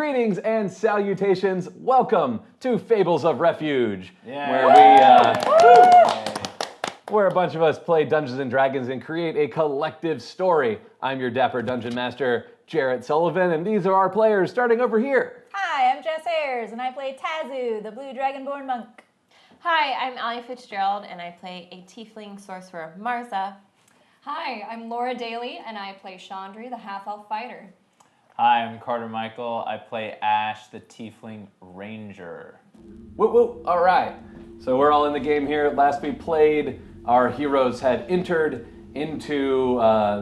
Greetings and salutations. Welcome to Fables of Refuge, where a bunch of us play Dungeons and Dragons and create a collective story. I'm your dapper Dungeon Master Jarrett Sullivan, and these are our players starting over here. Hi, I'm Jess Ayers, and I play Tazu, the blue Dragonborn Monk. Hi, I'm Aly Fitzgerald, and I play a Tiefling Sorcerer, Marza. Hi, I'm Lora Dailey, and I play Chandri, the half-elf fighter. Hi, I'm Carmichael. I play Ash, the Tiefling Ranger. Whoop whoop, all right. So we're all in the game here. Last we played, our heroes had entered into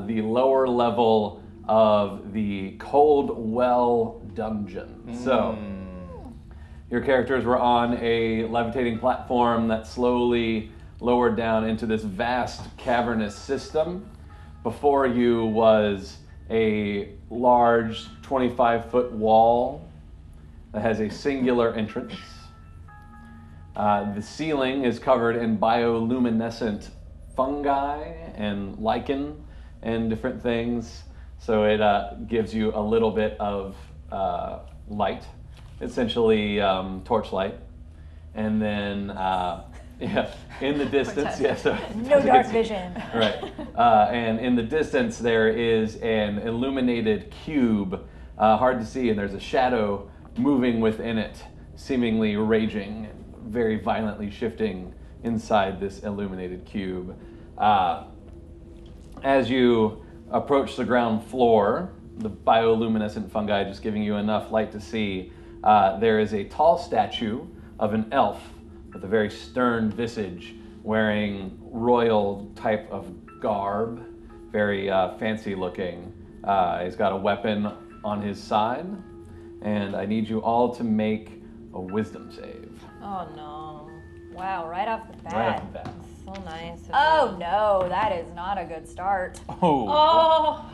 the lower level of the Cold Well dungeon. So your characters were on a levitating platform that slowly lowered down into this vast cavernous system. Before you was a large 25-foot wall that has a singular entrance. The ceiling is covered in bioluminescent fungi and lichen and different things, so it gives you a little bit of light, essentially torchlight. And then in the distance, No dark vision. Right. And in the distance, there is an illuminated cube, hard to see, and there's a shadow moving within it, seemingly raging, very violently shifting inside this illuminated cube. As you approach the ground floor, the bioluminescent fungi just giving you enough light to see, there is a tall statue of an elf with a very stern visage, wearing royal type of garb, very fancy looking. He's got a weapon on his side, and I need you all to make a wisdom save. Oh no. Wow, right off the bat. Right off the bat. So nice. Oh no, that is not a good start. Oh.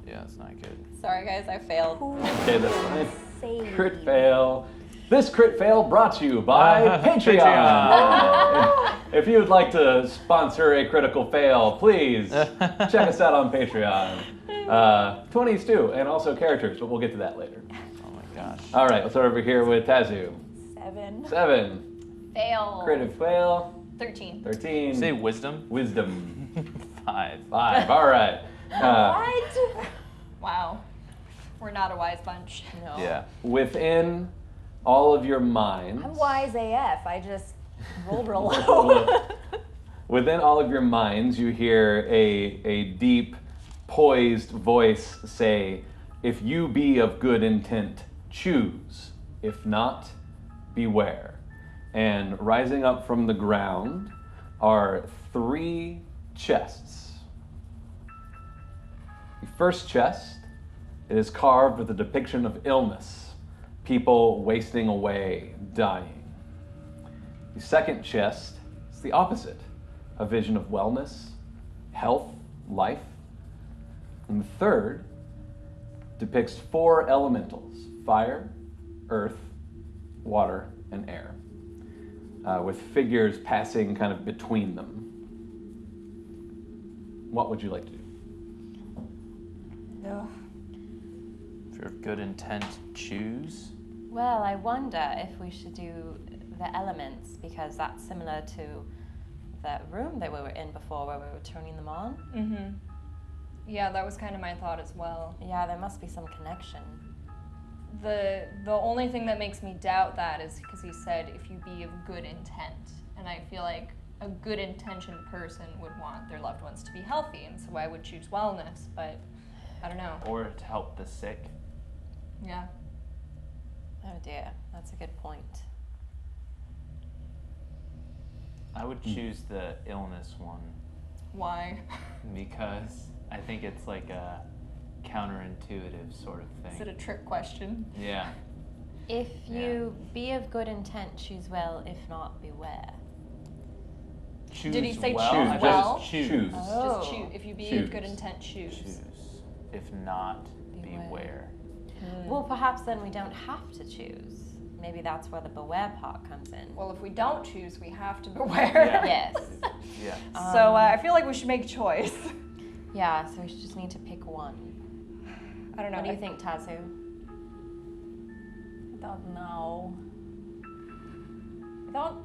Yeah, it's not good. Sorry guys, I failed. Okay, that's fine. Save. Crit fail. This crit fail brought to you by Patreon. If you would like to sponsor a critical fail, please check us out on Patreon. 20s too, and also characters, but we'll get to that later. Oh my gosh. All right, let's start over here with Tazu. 7. Fail. Crit fail. 13. 13. Say wisdom? Wisdom. 5. 5. All right. What? Wow. We're not a wise bunch. No. Yeah. Within all of your minds. I'm wise AF. I just rolled real low. Within all of your minds, you hear a deep, poised voice say, "If you be of good intent, choose. If not, beware." And rising up from the ground are 3 chests. The first chest is carved with a depiction of illness, people wasting away, dying. The second chest is the opposite, a vision of wellness, health, life. And the third depicts 4 elementals: fire, earth, water, and air, with figures passing kind of between them. What would you like to do? No. If you're of good intent, choose. Well, I wonder if we should do the elements, because that's similar to that room that we were in before where we were turning them on. Mm-hmm. Yeah, that was kind of my thought as well. Yeah, there must be some connection. The only thing that makes me doubt that is because he said if you be of good intent. And I feel like a good intentioned person would want their loved ones to be healthy, and so I would choose wellness, but I don't know. Or to help the sick. Yeah. Oh dear, that's a good point. I would choose the illness one Why? because I think it's like a counterintuitive sort of thing. Is it a trick question? Yeah. If you be of good intent, choose well. If not, beware. Choose Did he say well? choose I well? just choose. Choose. Oh. Just choose. If you be Choose. of good intent, choose. Choose. If not, Beware. beware. Well, perhaps then we don't have to choose. Maybe that's where the beware part comes in. Well, if we don't choose, we have to beware. Yeah. Yes. Yeah. So I feel like we should make a choice. Yeah, so we just need to pick one. I don't know. What do you think, Tazu? Don't know. I don't.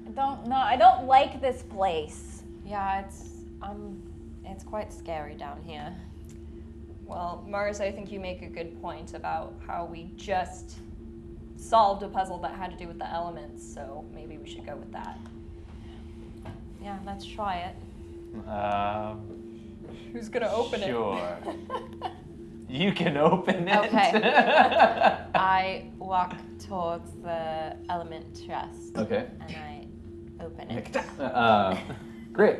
I don't know. I don't like this place. Yeah, it's quite scary down here. Well, Mars, I think you make a good point about how we just solved a puzzle that had to do with the elements, so maybe we should go with that. Yeah, let's try it. Who's gonna open it? Sure. You can open it. Okay. I walk towards the element chest. Okay. And I open it. Great.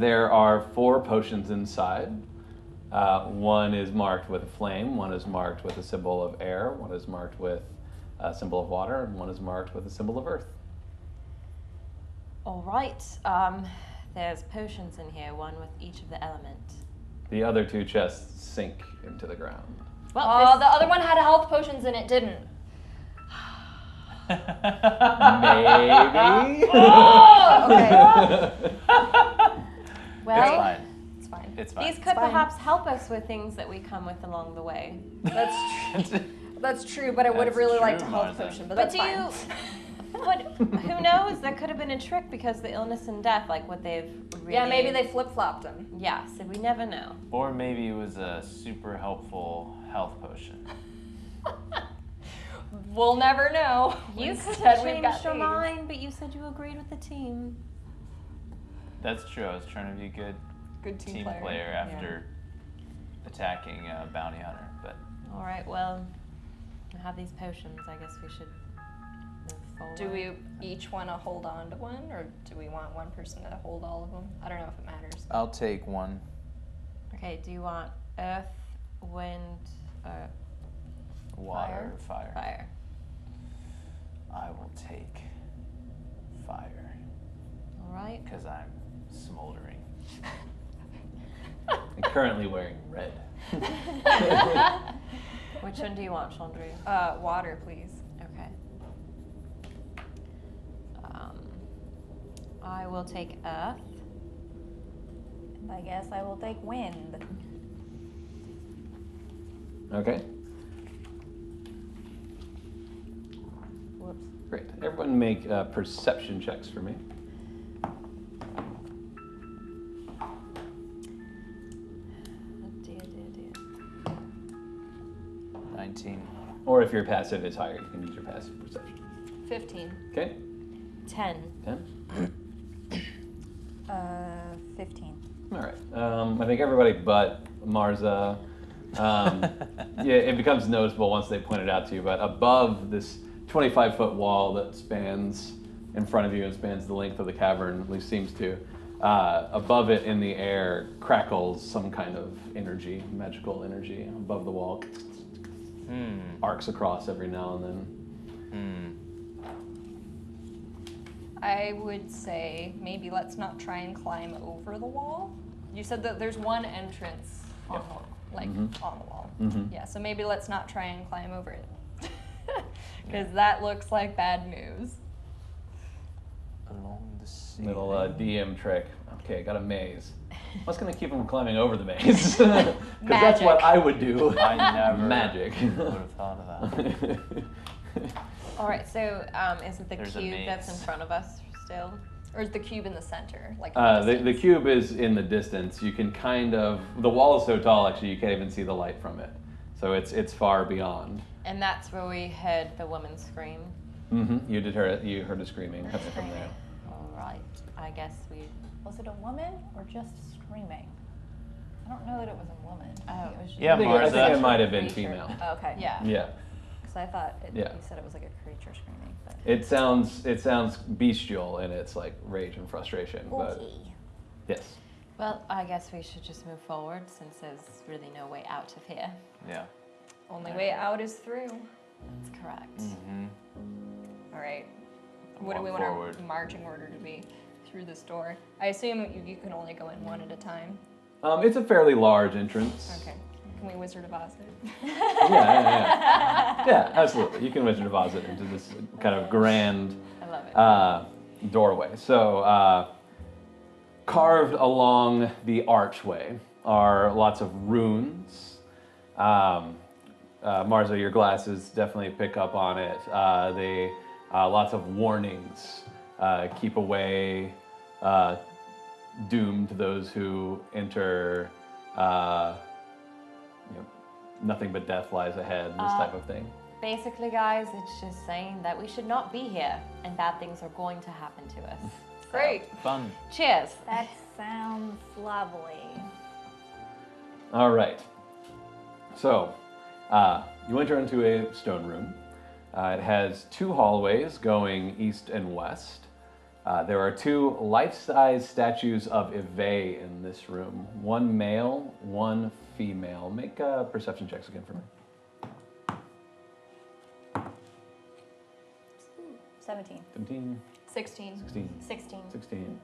There are 4 potions inside. One is marked with a flame, one is marked with a symbol of air, one is marked with a symbol of water, and one is marked with a symbol of earth. All right. There's potions in here, one with each of the elements. The other 2 chests sink into the ground. Well, The other one had health potions in it, didn't. Maybe. Okay. well, It's fine. It's fine. It's fine. these could fine. perhaps help us with things that we come with along the way. That's true, but I would have That's really liked a true, health Martha. potion, but But that's do fine. you? But who knows? There could have been a trick because the illness and death, like what they've really. Yeah, maybe they flip-flopped them. Yeah, so we never know. Or maybe it was a super helpful health potion. We'll never know. You could Instead, have we've got changed your these. mind, but you said you agreed with the team. That's true. I was trying to be a good Good team player after attacking a bounty hunter, but All right, well, I have these potions. I guess we should move forward. Do we each want to hold on to one, or do we want one person to hold all of them? I don't know if it matters. I'll take one. Okay, do you want earth, wind, or Water, fire. fire? I will take fire All right. because I'm smoldering. I'm currently wearing red. Which one do you want, Chandru? Water, please. Okay. I will take earth. And I guess I will take wind. Okay. Whoops. Great. Everyone make perception checks for me. Dear. 19. Or if your passive is higher, you can use your passive perception. 15. Okay. 10. 10. 15. All right. I think everybody but Marza. Yeah, it becomes noticeable once they point it out to you. But above this 25-foot wall that spans in front of you and spans the length of the cavern, at least seems to, above it in the air crackles some kind of energy, magical energy above the wall. Arcs across every now and then. I would say maybe let's not try and climb over the wall. You said that there's one entrance on Yep. the, like on the wall. Yeah, so maybe let's not try and climb over it. Because that looks like bad news. Along the sea. Little DM trick. Okay, got a maze. What's going to keep them from climbing over the maze? Because that's what I would do. I never Magic. would have thought of that. All right, so is it the There's a cube that's in maze. front of us still? Or is the cube in the center? Like The cube is in the distance. You can kind of, the wall is so tall actually you can't even see the light from it. So it's far beyond. And that's where we heard the woman scream. Mm-hmm. You heard her screaming coming from there. All right, I guess we. Was it a woman or just screaming? I don't know that it was a woman. Oh, it was just Yeah, I think Marza. it might have been Creature. female. Oh, okay. Yeah. Yeah. Because I thought Yeah. you said it was like a creature screaming. But It sounds bestial in its like rage and frustration, but okay. yes. Well, I guess we should just move forward since there's really no way out of here. Yeah. Only way out is through. That's correct. Mm-hmm. All right. What do we Walk want forward. our marching order to be through this door? I assume you can only go in one at a time. It's a fairly large entrance. Okay. Can we Wizard of Oz it? Yeah. Yeah, absolutely. You can Wizard of Oz it into this kind of grand I love it. doorway. So carved along the archway are lots of runes. Marza, your glasses definitely pick up on it. Lots of warnings. Keep away, doomed to those who enter. Nothing but death lies ahead. This type of thing. Basically, guys, it's just saying that we should not be here, and bad things are going to happen to us. Great. Fun. Cheers. That sounds lovely. All right. So, you enter into a stone room. It has 2 hallways going east and west. There are 2 life-size statues of Eve in this room. 1 male, 1 female. Make perception checks again for me. 17. 17, 16. 16, 16. 16.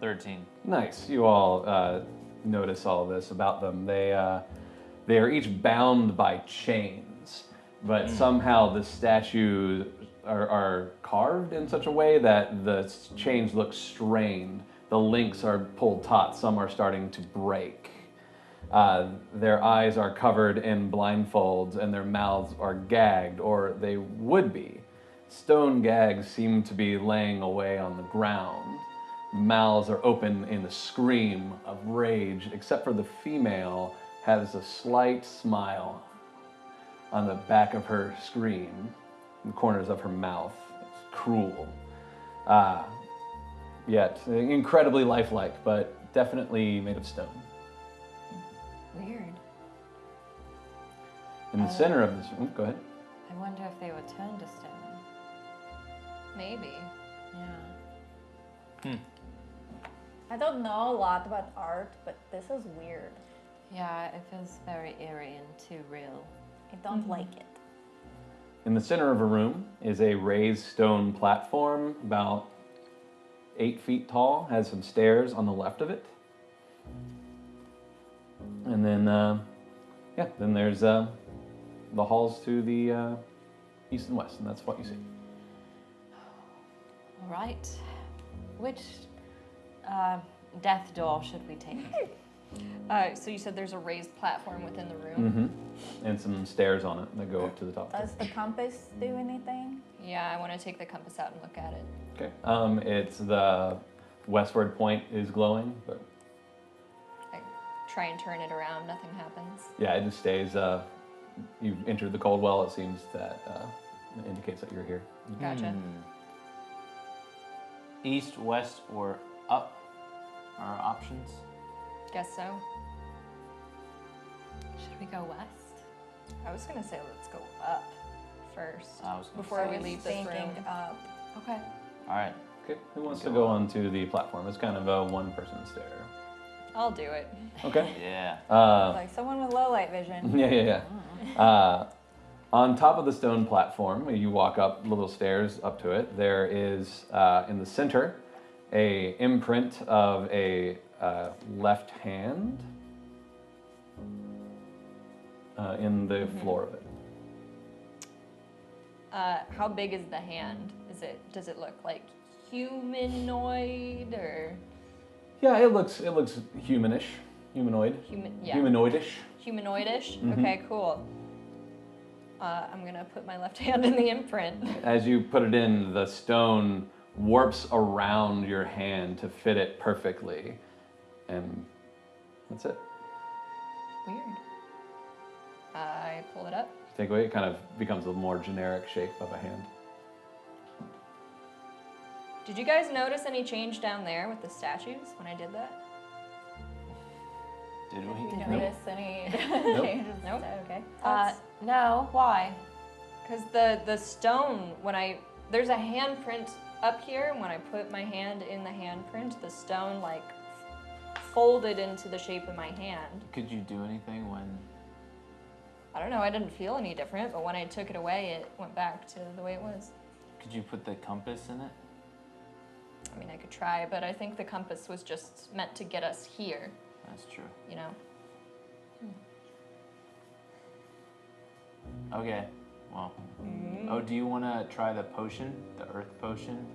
13. Nice. You all notice all this about them. They are each bound by chains, but somehow the statues are carved in such a way that the chains look strained. The links are pulled taut. Some are starting to break. Their eyes are covered in blindfolds and their mouths are gagged, or they would be. Stone gags seem to be laying away on the ground. Mouths are open in a scream of rage, except for the female has a slight smile on the back of her screen, in the corners of her mouth. It's cruel. Yet incredibly lifelike, but definitely made of stone. Weird. In the center of this room, go ahead. I wonder if they were turned to stone. Maybe. Yeah. I don't know a lot about art, but this is weird. Yeah, it feels very eerie and too real. I don't like it. In the center of a room is a raised stone platform about 8 feet tall, has some stairs on the left of it. And then, then there's the halls to the east and west, and that's what you see. All right. Which death door should we take? So you said there's a raised platform within the room? And some stairs on it that go up to the top. Does the compass do anything? Yeah, I want to take the compass out and look at it. Okay. It's the westward point is glowing, but I try and turn it around, nothing happens. yeah, it just stays. You've entered the cold well. It seems that indicates that you're here. Gotcha. East, west, or up are options. Guess so. Should we go west? I was gonna say let's go up first I was gonna before say- we leave this Thinking room. up. Okay. All right. Okay. Who wants Go to go up. onto the platform? It's kind of a one-person stair. I'll do it. Okay. Yeah. Like someone with low light vision. Yeah. On top of the stone platform, you walk up little stairs up to it. There is, in the center, a imprint of a left hand in the floor of it. How big is the hand? Does it look like humanoid or Yeah, it looks humanish, humanoid, humanoidish. humanoidish? Okay, cool. I'm gonna put my left hand in the imprint. As you put it in, the stone warps around your hand to fit it perfectly, and that's it. Weird. I pull it up. Take away, it kind of becomes a more generic shape of a hand. Did you guys notice any change down there with the statues when I did that? Did Did we? you Nope. notice any changes? Nope. Okay. No. Why? Because the stone, there's a handprint up here, and when I put my hand in the handprint, the stone like folded into the shape of my hand. Could you do anything when? I don't know, I didn't feel any different, but when I took it away, it went back to the way it was. Could you put the compass in it? I mean, I could try, but I think the compass was just meant to get us here, That's true. you know? Okay. Well. Oh, do you want to try the potion, the earth potion,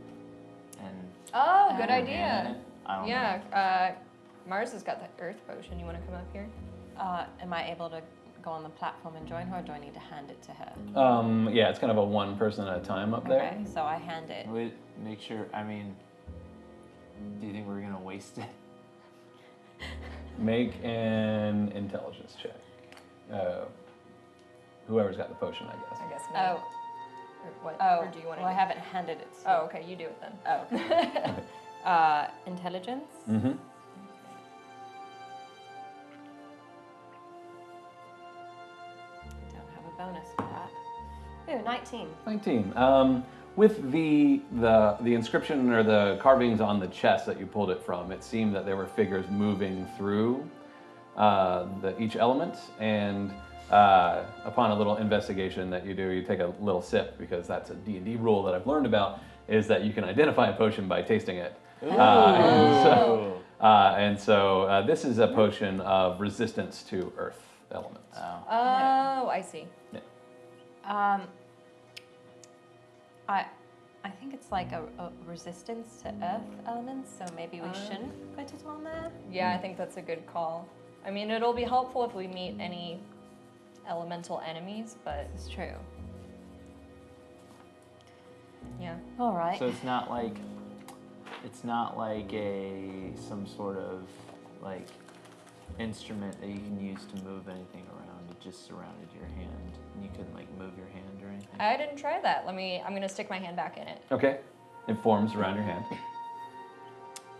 and Oh, put good your hand in idea. it? I don't know. Yeah, Mars has got the earth potion. You want to come up here? Am I able to go on the platform and join her, or do I need to hand it to her? Yeah, it's kind of a one person at a time up there. Okay, so I hand it. Wait, make sure. I mean, do you think we're gonna waste it? Make an intelligence check. Whoever's got the potion, I guess. I guess me. Oh. Or what? Oh, Or do you want to? well, I haven't handed it. Oh, okay. You do it then. Oh. Intelligence. Mm-hmm. Don't have a bonus for that. Ooh, 19. 19. With the inscription or the carvings on the chest that you pulled it from, it seemed that there were figures moving through each element, and upon a little investigation that you do, you take a little sip, because that's a D&D rule that I've learned about, is that you can identify a potion by tasting it. And so this is a potion of resistance to earth elements. Oh, I see. Yeah. I think it's like a resistance to earth elements, so maybe we shouldn't put it on there. Yeah, I think that's a good call. I mean, it'll be helpful if we meet any elemental enemies, but It's true. yeah. All right. So it's not like some sort of like instrument that you can use to move anything around. It just surrounded your hand, and you couldn't like move your hand or anything. I didn't try that. I'm gonna stick my hand back in it. Okay. It forms around your hand.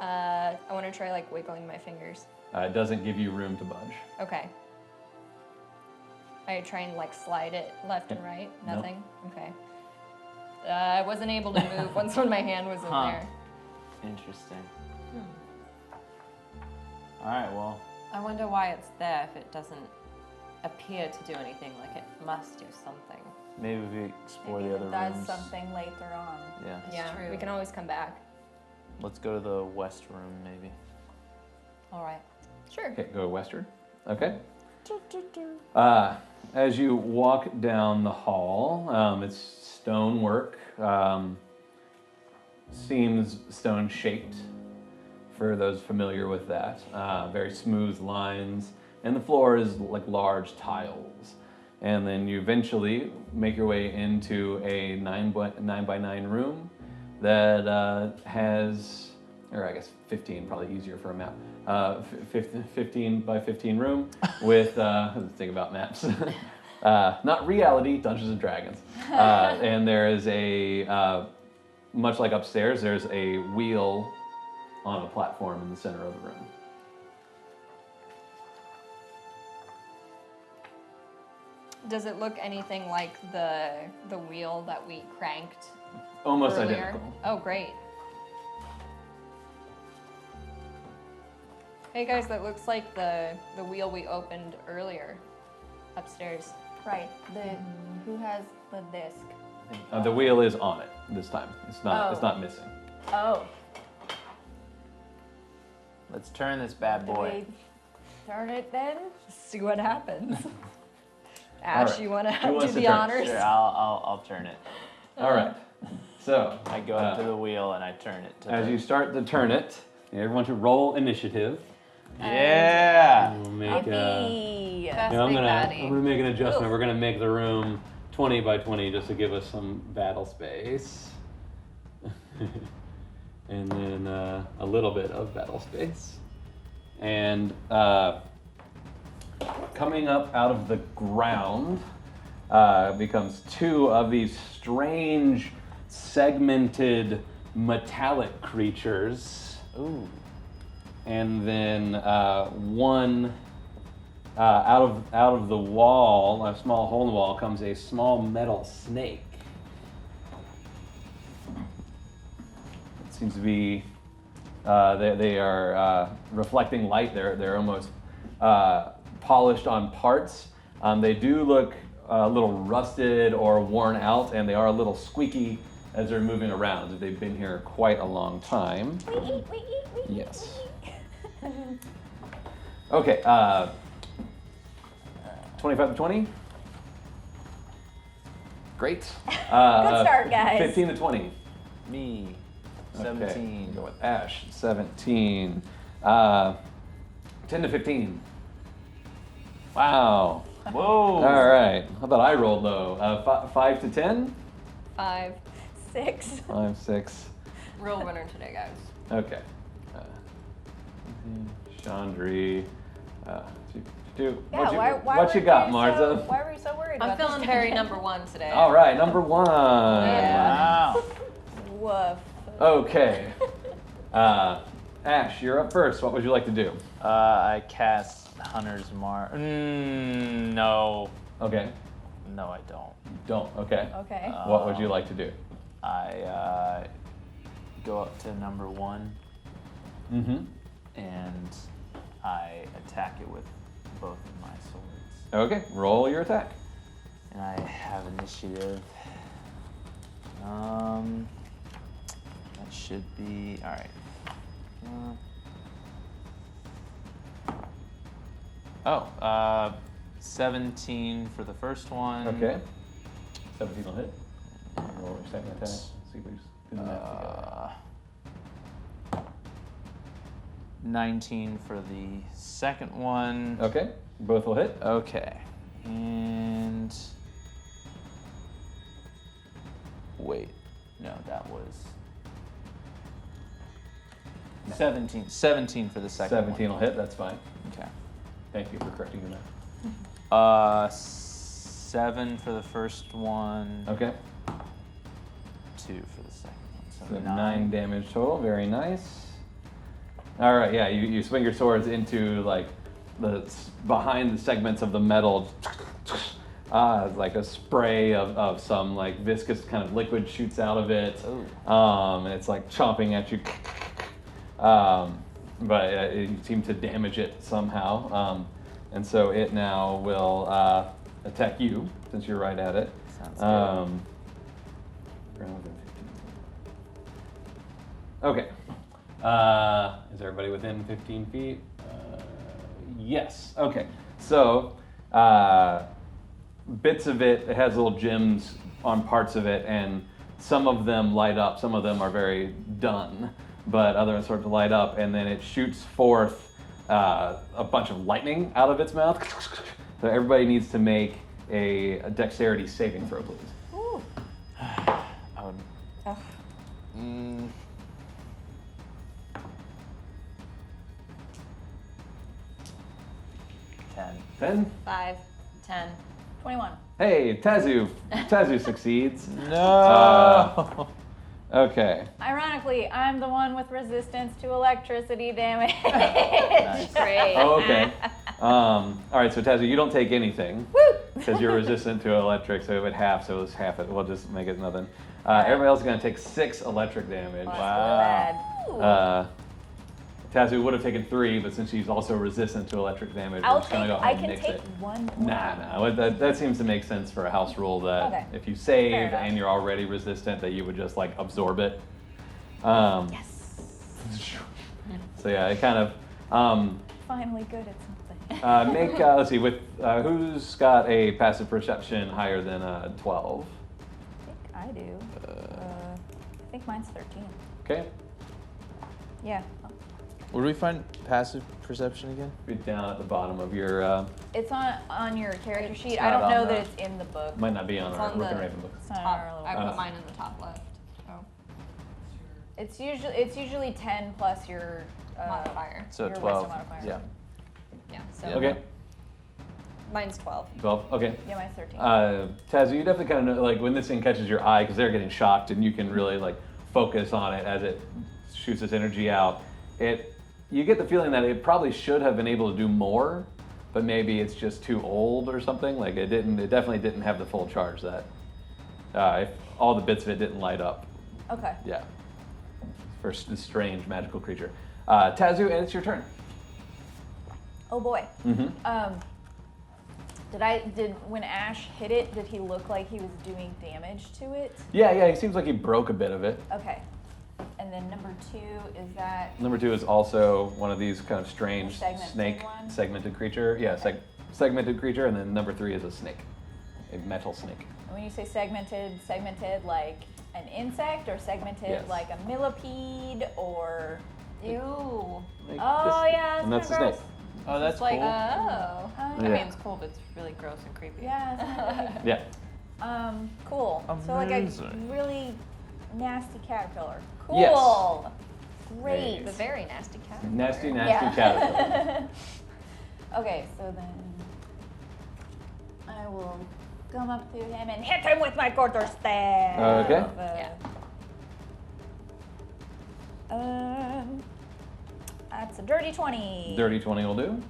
I want to try like wiggling my fingers. It doesn't give you room to budge. Okay. I try and like slide it left and right. Nope. Nothing. Okay. I wasn't able to move once when my hand was in Huh. there. Interesting. All right. Well, I wonder why it's there if it doesn't appear to do anything. Like it must do something. maybe we explore Maybe the other it does rooms. something later on. Yeah. Yeah, true. we can always come back. Let's go to the west room, maybe. All right. Sure. Okay, go westward. Okay. As you walk down the hall, it's stonework. Seems stone shaped for those familiar with that. Very smooth lines, and the floor is like large tiles. And then you eventually make your way into a 9 by 9 room that has, or I guess 15, probably easier for a map. 15 by 15 room with, let's think about maps. Not reality, Dungeons and Dragons. And there is a, much like upstairs, there's a wheel on a platform in the center of the room. Does it look anything like the wheel that we cranked Almost earlier? identical. Oh, great. Hey guys, that looks like the wheel we opened earlier upstairs. Right. Who has the disc? The wheel is on it this time. It's not. It's not missing. Oh. Let's turn this bad Do boy. we turn it then? See what happens. Ash, right. you want Who to wants do to the turn? honors? Sure, I'll turn it. All right. So I go up to the wheel and I turn it. as you start to turn it, everyone to roll initiative. Yeah. We'll make Yippee! First I'm big gonna baddie. make an adjustment. We're gonna make the room 20 by 20 just to give us some battle space, and then a little bit of battle space, and coming up out of the ground becomes two of these strange segmented metallic creatures. Ooh. And then one out of the wall, a small hole in the wall, comes a small metal snake. It seems to be they are reflecting light. They're almost polished on parts. They do look a little rusted or worn out, and they are a little squeaky as they're moving around. They've been here quite a long time. Yes. Okay, 25 to 20. Great. Good start, guys. 15 to 20. Me. Okay, 17. Go with Ash. 17. 10 to 15. Wow. Whoa. All right. How about I rolled low? 5 to 10? 5. 6. 5, 6. Real winner today, guys. Okay. Chandri. What you got, Martha? Why were you so worried I'm about feeling this very guy? number one today. All right, number 1. Yeah. Wow. Woof. Okay. Ash, you're up first. What would you like to do? I cast Hunter's Mark. No. Okay. No, I don't. Don't. Okay. Okay. What would you like to do? I go up to number 1 Mm-hmm. and I attack it with both of my swords. Okay. Roll your attack. And I have initiative. That should be all right. 17 for the first one. Okay. 17 will hit. Roll your second attack. See if we just do the math together. 19 for the second one. Okay. Both will hit. Okay. And wait. No, that was 17. 17 for the second 17 will one. hit. That's fine. Okay. Thank you for correcting the math. 7 for the first one. Okay. 2 for the second one. So 9 damage total. Very nice. All right. Yeah. You swing your swords into like behind the segments of the metal. Like a spray of some like viscous kind of liquid shoots out of it. And it's like chomping at you. But you seem to damage it somehow. And so it now will attack you since you're right at it. Sounds good. Okay. Is everybody within 15 feet? Yes. Okay. So bits of it has little gems on parts of it, and some of them light up. Some of them are very done, but others start to light up, and then it shoots forth a bunch of lightning out of its mouth. So everybody needs to make a dexterity saving throw, please. Ooh. I would. Ugh. 10. 5. 10. 21. Hey, Tazu. Tazu succeeds. No. Okay. Ironically, I'm the one with resistance to electricity damage. Nice. Great. Oh, okay. All right, so Tazu, you don't take anything Woo! because you're resistant to electric, so it would half. So it's half it. We'll just make it nothing. Everybody else is going to take 6 electric damage. Bad. Tazu would have taken 3, but since she's also resistant to electric damage, we're just going to go I ahead and can nix take it. 1 more. Nah. That seems to make sense for a house rule that Okay. if you save Fair enough. and you're already resistant, that you would just like absorb it. Yes. So yeah, it kind of Finally good at something. make. Let's see, with who's got a passive perception higher than 12? I think I do. I think mine's 13. Okay, Yeah. Where do we find passive perception again? you're down at the bottom of your. It's on your character sheet. It's I don't not know on that the- it's in the book. Might not be on It's our on Rook and the- Raven book. It's not on our little I book. put mine in the top left. Oh, It's usually 10 plus your modifier. So your 12. wisdom modifier. Yeah. Yeah. So Okay, mine's 12. 12. Okay. Yeah, mine's 13. Tazu, you definitely kind of know, like when this thing catches your eye because they're getting shocked, and you can really like focus on it as it shoots its energy out. You get the feeling that it probably should have been able to do more, but maybe it's just too old or something. Like it definitely didn't have the full charge that if all the bits of it didn't light up. Okay. Yeah. For this strange magical creature. Tazu, and it's your turn. Oh boy. Mm-hmm. When Ash hit it, did he look like he was doing damage to it? Yeah, he seems like he broke a bit of it. Okay. And then number 2 is that Number 2 is also one of these kind of strange Segmented snake one? segmented creature. Yeah, Okay. segmented creature, and then number 3 is a snake, a metal snake. when you say segmented like an insect, or segmented Yes. like a millipede, or Ew. Like oh this- yeah, and that's the kinda snake. Oh, that's It's like, cool. Oh. I mean, it's cool, but it's really gross and creepy. Yeah. It's not Yeah. cool. So like a Amazing. really nasty caterpillar. Cool. Yes. Great. The very nasty cat. Nasty Yeah. caterpillar. Okay, so then I will come up to him and hit him with my quarterstaff. Okay. That's a dirty 20. Dirty 20 will do.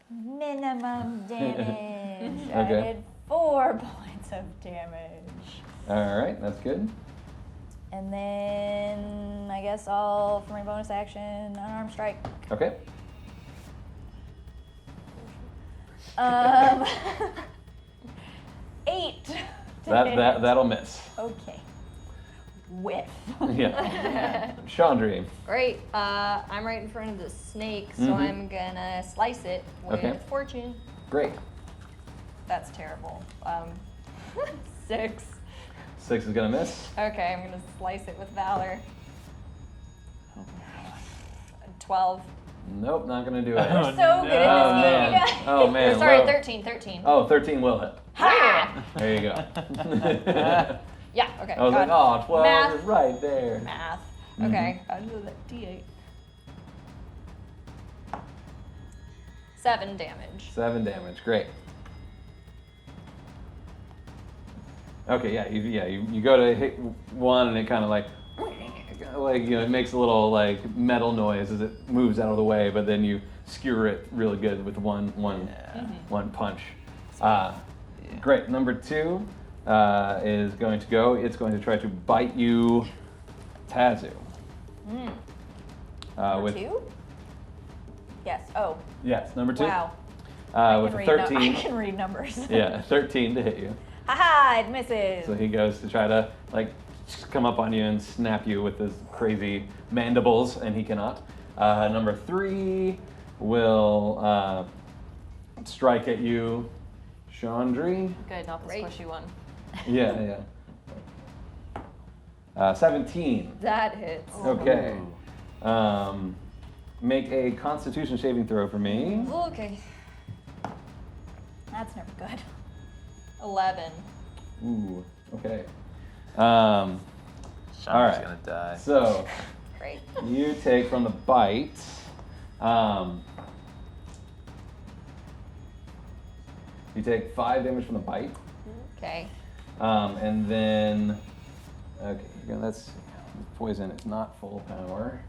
Minimum damage. I Okay. did 4 points of damage. All right, that's good. And then I guess I'll, for my bonus action, unarmed strike. Okay. 8. That'll miss. Okay. Whiff. Yeah. Chandri. Great. I'm right in front of the snake, so Mhm. I'm gonna slice it with Okay. fortune. Great. That's terrible. 6. 6 is gonna miss. Okay, I'm gonna slice it with valor. 12. Nope, not gonna do it. You're so good at Oh this game. man. Oh man. Or sorry, well- 13. Oh, 13 will hit. Ha! There you go. Yeah, okay. I was got like, it. oh, 12 Math. is right there. Math. Mhm. Okay, I'll do that D8. 7 damage. 7 damage. Great. Okay, you go to hit one and it kind of like it makes a little like metal noise as it moves out of the way, but then you skewer it really good with one punch. Great. Number 2 is going to go. It's going to try to bite you, Tazu. Number 2? Yes. Oh. Yes, number 2. Wow. With a I 13. can read numbers. Yeah, 13 to hit you. Haha, it misses. So he goes to try to like come up on you and snap you with his crazy mandibles, and he cannot. Number 3 will strike at you, Chandri. Good, not the Great. squishy one. Yeah. 17. That hits. Okay. Make a Constitution saving throw for me. Okay. That's never good. 11. Ooh. Okay. All right. gonna die. So Great. you take from the bite. You take 5 damage from the bite. Okay. And then, okay, that's poison. It's not full power.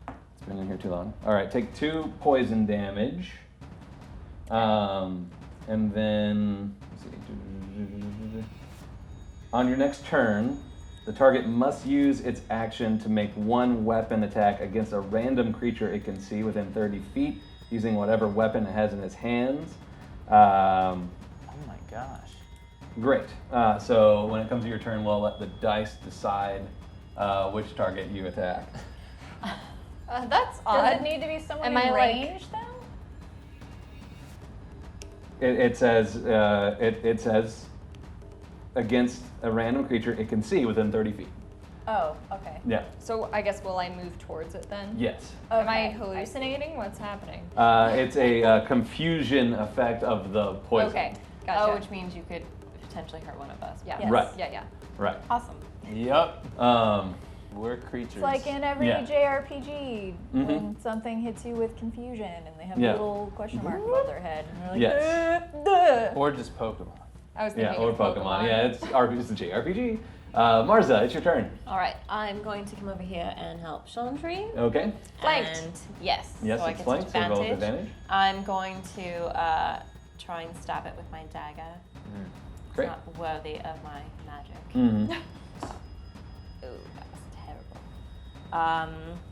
It's been in here too long. All right, take 2 poison damage. And then, let's see. On your next turn, the target must use its action to make 1 weapon attack against a random creature it can see within 30 feet, using whatever weapon it has in its hands. Oh my gosh. Great. So when it comes to your turn, we'll let the dice decide which target you attack. That's Does odd. it need to be someone Am in I, like- range, though? It says against a random creature it can see within 30 feet. Oh, okay. Yeah. So I guess will I move towards it then? Yes. Am I Okay. hallucinating? What's happening? It's a confusion effect of the poison. Okay. Gotcha. Oh, which means you could potentially hurt one of us. Yeah. Yes. Right. Yeah. Right. Awesome. Yup. Um, We're creatures. It's like in every Yeah. JRPG when Mhm. something hits you with confusion and they have Yeah. a little question mark above their head and you're like, Yes. Duh. Or just Pokemon. I was yeah, thinking or of Pokemon. Yeah, it's a JRPG. Marza, it's your turn. All right, I'm going to come over here and help Chandri. Okay. Flanked. And yes, Yes, so I it's get flanked, so roll with advantage. advantage. I'm going to try and stab it with my dagger. Great. It's not worthy of my magic. Mm-hmm. Ooh, that was terrible.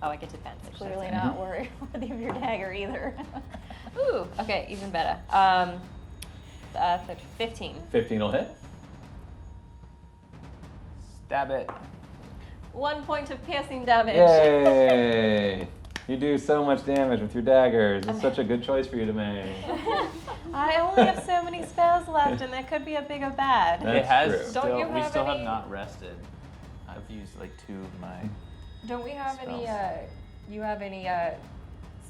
Oh, I get advantage. Clearly that's not worthy of your dagger either. it. Ooh, okay, even better. 15. 15 will hit. Stab it. 1 point of piercing damage. Yay! You do so much damage with your daggers. It's such a good choice for you to make. I only have so many spells left, and there could be a bigger bad. That's it has true. still, Don't you we have still have any- not rested. I've used like 2 of my Don't we have any? You have any?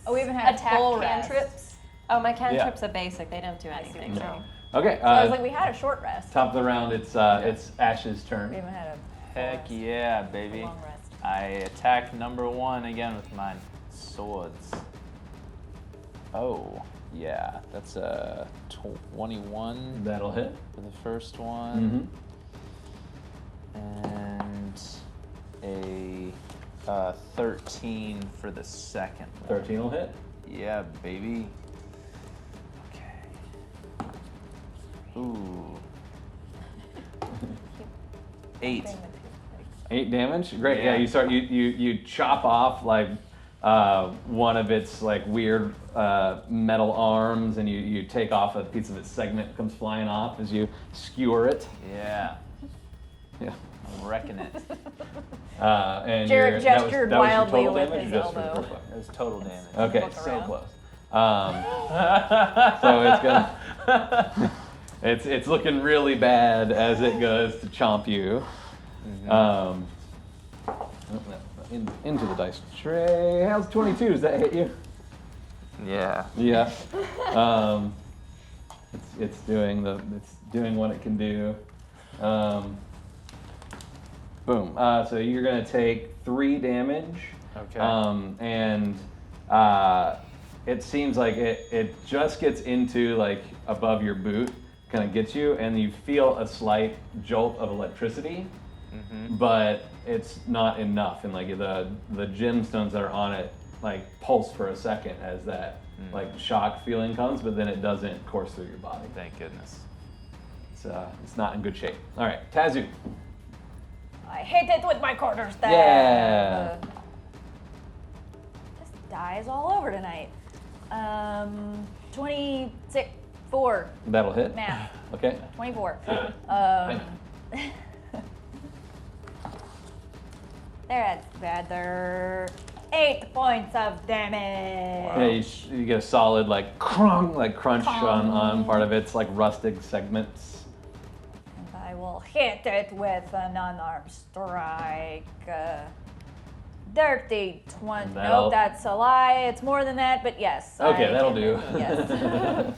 Oh, we haven't had attack full rest. cantrips. Oh, my cantrips are basic. They don't do anything. what No. Okay. So I was like, we had a short rest. Top of the round. It's Ash's We turn. haven't had a Heck yeah, baby. long rest. I attack number 1 again with my swords. Oh, yeah. That's a 21 That'll hit. for the first one. Mm-hmm. And a 13 for the second one. 13 will hit. Yeah, baby. Okay. Ooh. 8. 8 damage. Great. Yeah. You start. You chop off like one of its like weird metal arms, and you take off a piece of its segment that comes flying off as you skewer it. Yeah, Yeah. I'm wrecking it. And Jared that was gestured your wildly total with damage, his or just for the elbow. first one? That was total damage. Okay, Look so around. close. So it's gonna. It's looking really bad as it goes to chomp you. Into the dice tray. How's 22? Does that hit you? Yeah. Yeah. It's doing what it can do. Boom. So you're gonna take 3 damage. Okay. And it seems like it just gets into like above your boot, kind of gets you, and you feel a slight jolt of electricity, but it's not enough. And like the gemstones that are on it like pulse for a second as that like shock feeling comes, but then it doesn't course through your body. Thank goodness. It's not in good shape. All right, Tazu. I hit it with my quarterstaff. Yeah. This die is all over tonight. 26, 4. That'll hit. Math. Okay. 24. Fine. That's bad. They're 8 points of damage. Yeah, you get a solid like crunch on part of its like rusted segments. And I will hit it with an unarmed strike. Dirty 20. That'll- Nope, that's a lie. It's more than that, but yes. Okay, I that'll can- do. Yes.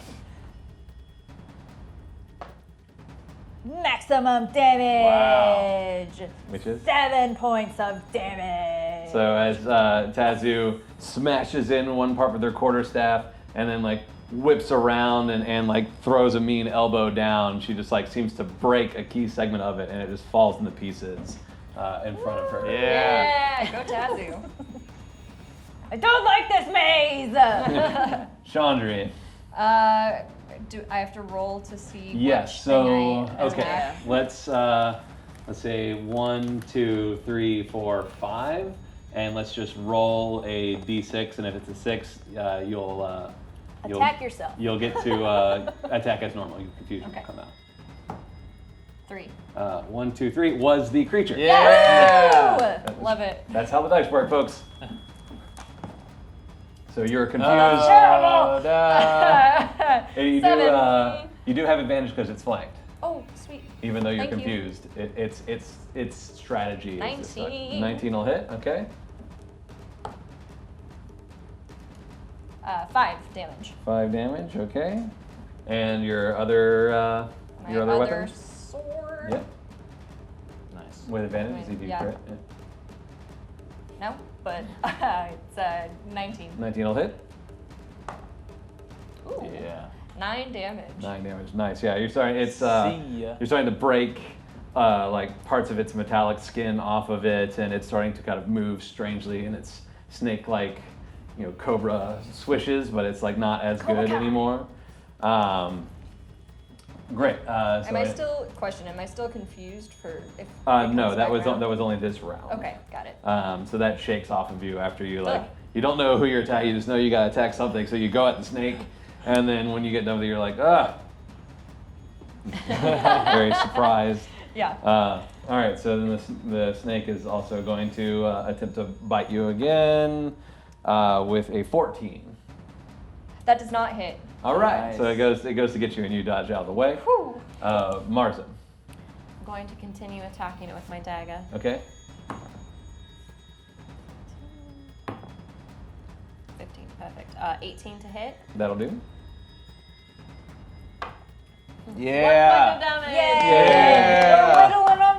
Maximum damage. Which is? 7 points of damage. So as Tazu smashes in one part with their quarterstaff and then like whips around and like throws a mean elbow down, she just like seems to break a key segment of it and it just falls into pieces in front of her. Yeah. Yeah, go Tazu. I don't like this maze. Chandri. Do I have to roll to see? Yes. which So thing I okay, attack? let's say 1, 2, 3, 4, 5, and let's just roll a d6, and if it's a 6, you'll Attack yourself. You'll get to attack as normal. Your confusion will Okay. come out. 3. 1, 2, 3 was the creature. Yeah. That was- Love it. That's how the dice work, folks. So you're confused. Oh, no. And you 7. do have advantage because it's flanked, Oh, sweet. even though you're Thank you. confused. Its strategy. Is this suck. 19. 19 will hit. Okay. 5 damage. 5 damage. Okay. And your other My your other weapon. sword. Yep. Nice. With advantage, because you do Yeah. crit. Yeah. No, but it's 19. 19 will hit. Ooh. Yeah. 9 damage. 9 damage. Nice. Yeah, you're starting. It's See ya. you're starting to break like parts of its metallic skin off of it, and it's starting to kind of move strangely, and its snake-like, cobra swishes, but it's like not as Cobra good Kai. anymore. Great. Am I still confused for if? it No, comes that back was around? only this round. Okay, got it. So that shakes off of you after you Ugh. you don't know who you're attacking. You just know you got to attack something. So you go at the snake, and then when you get done with it, you're like, very surprised. Yeah. All right. So then the snake is also going to attempt to bite you again with a 14. That does not hit. All right. Nice. So it goes to get you, and you dodge out of the way. Whew. Marza. I'm going to continue attacking it with my dagger. Okay. 18 to hit. That'll do. Yeah. 1 point of damage. Yeah. We're whittling them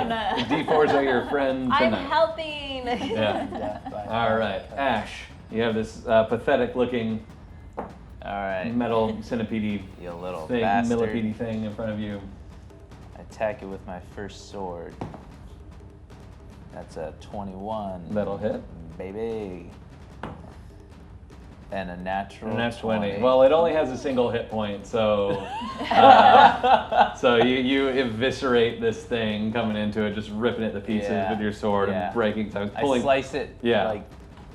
down. D4s are your friend I'm tonight. helping. Yeah. Death by All right, Ash. You have this pathetic-looking All right. metal centipede You little thing, bastard. millipede thing in front of you. I attack it with my first sword. That's a 21. That'll hit. Baby. And a natural And that's 20. Well, it only has a single hit point, so so you eviscerate this thing coming into it, just ripping it to pieces Yeah. with your sword Yeah. and breaking things, I pulling. slice it Yeah. like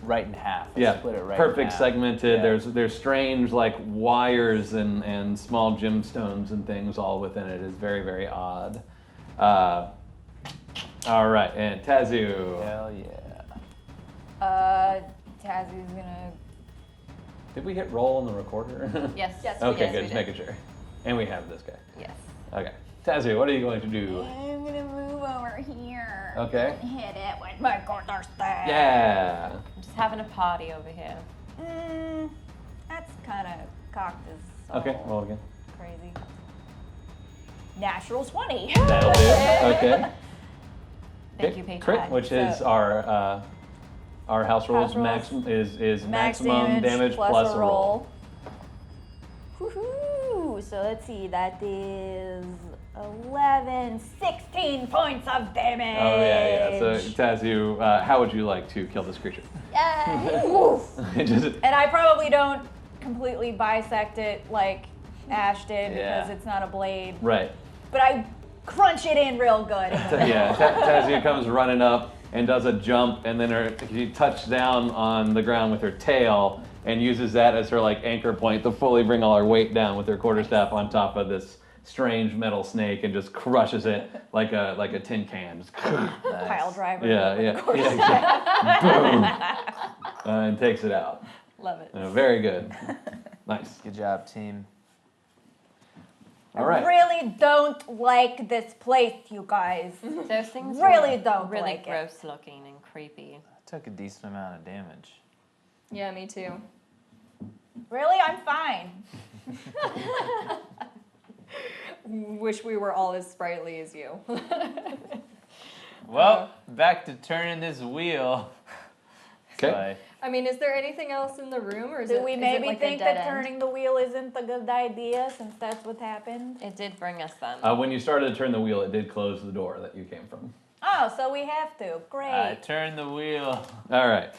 right in half. I Yeah, split it right perfect in half. segmented. Yeah. There's strange like wires and small gemstones and things all within it. It's very, very odd. All right, and Tazu. Hell yeah. Tazu's gonna. Did we hit roll on the recorder? Yes. Yes. Okay, yes, good. we Just did. making sure. And we have this guy. Yes. Okay, Tazu, what are you going to do? I'm gonna move over here. Okay. And hit it with my quarterstaff. Yeah. I'm just having a party over here. That's kind of cocked as all Okay, roll again. crazy. Natural 20. That'll do. Okay. Thank Okay, you, Paige. Crit, which is our house rules. House Maximum rules. is Max maximum damage plus a roll. Woohoo! So let's see, that is 11, 16 points of damage. Oh yeah. So Tazu, how would you like to kill this creature? Woof. Just- And I probably don't completely bisect it like Ash did Yeah. because it's not a blade, right. but I crunch it in real good. Yeah. Tazu comes running up and does a jump, and then she touches down on the ground with her tail and uses that as her like anchor point to fully bring all her weight down with her quarterstaff on top of this strange metal snake and just crushes it like a tin can. Just Pile driver. yeah, yeah. Boom. And takes it out. Love it. Very good. Nice. Good job, team. All right. I really don't like this place, you guys. Those things Really were don't really like it. gross looking and creepy. I took a decent amount of damage. Yeah, me too. Really, I'm fine. Wish we were all as sprightly as you. Well, back to turning this wheel. Okay. I mean, is there anything else in the room, or is Do it? we is it maybe like a think dead that end? turning the wheel isn't a good idea since that's what happened? It did bring us them. When you started to turn the wheel, it did close the door that you came from. Oh, so we have to. Great. I turned the wheel. All right.